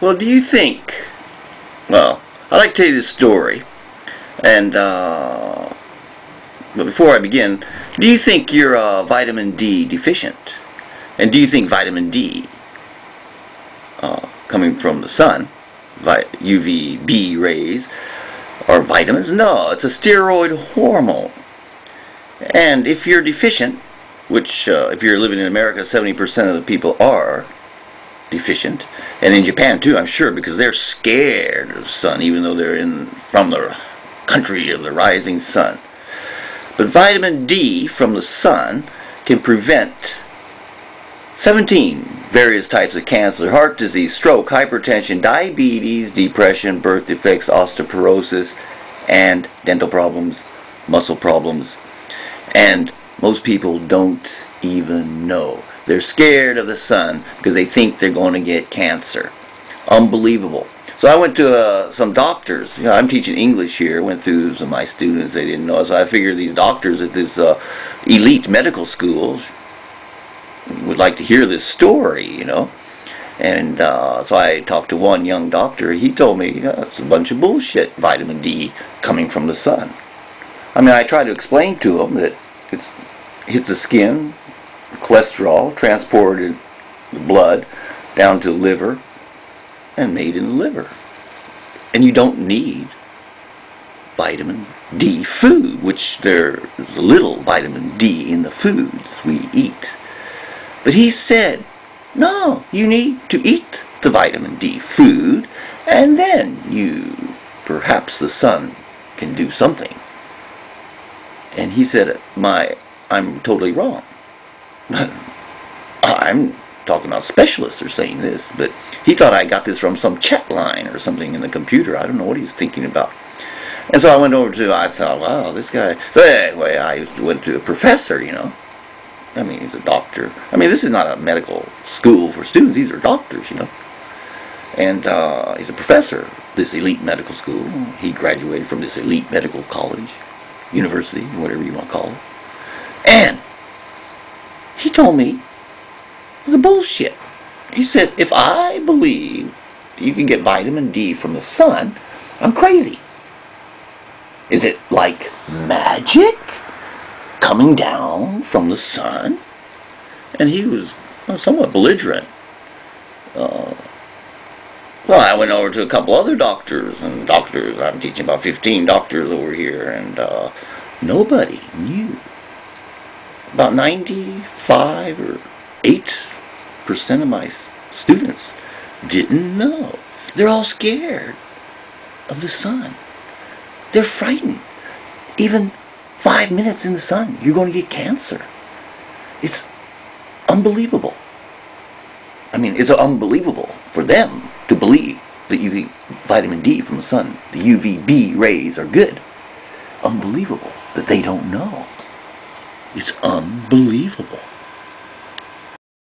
Well, do you think, well, I'd like to tell you this story, and, but before I begin, do you think you're vitamin D deficient? And do you think vitamin D, coming from the sun, UVB rays, are vitamins? No, it's a steroid hormone. And if you're deficient, which if you're living in America, 70% of the people are deficient, and in Japan too, I'm sure, because they're scared of the sun, even though they're from the country of the rising sun. But vitamin D from the sun can prevent 17 various types of cancer: heart disease, stroke, hypertension, diabetes, depression, birth defects, osteoporosis, and dental problems, muscle problems. And most people don't even know. They're scared of the sun because they think they're going to get cancer. Unbelievable. So I went to some doctors. You know, I'm teaching English here. Went through some of my students. They didn't know. So I figured these doctors at this elite medical school would like to hear this story, you know. And so I talked to one young doctor. He told me, it's a bunch of bullshit, vitamin D coming from the sun. I mean, I tried to explain to him that it hits the skin, cholesterol transported the blood down to the liver and made in the liver. And you don't need vitamin D food, which there's a little vitamin D in the foods we eat. But he said, no, you need to eat the vitamin D food, and then perhaps the sun can do something. And he said, I'm totally wrong. I'm talking about specialists are saying this, but he thought I got this from some chat line or something in the computer. I don't know what he's thinking about. And so I went over I thought, wow, this guy. So anyway, I went to a professor, you know. I mean, he's a doctor. I mean, this is not a medical school for students. These are doctors, you know. And he's a professor, this elite medical school. He graduated from this elite medical college, university, whatever you want to call it. And he told me it was a bullshit. He said, if I believe you can get vitamin D from the sun, I'm crazy. Is it like magic coming down from the sun? And he was somewhat belligerent. Well, I went over to a couple other doctors, and I'm teaching about 15 doctors over here, and nobody knew. About 95 or 8% of my students didn't know. They're all scared of the sun. They're frightened. Even 5 minutes in the sun, you're going to get cancer. It's unbelievable. I mean, it's unbelievable for them to believe that you get vitamin D from the sun. The UVB rays are good. Unbelievable that they don't know. It's unbelievable.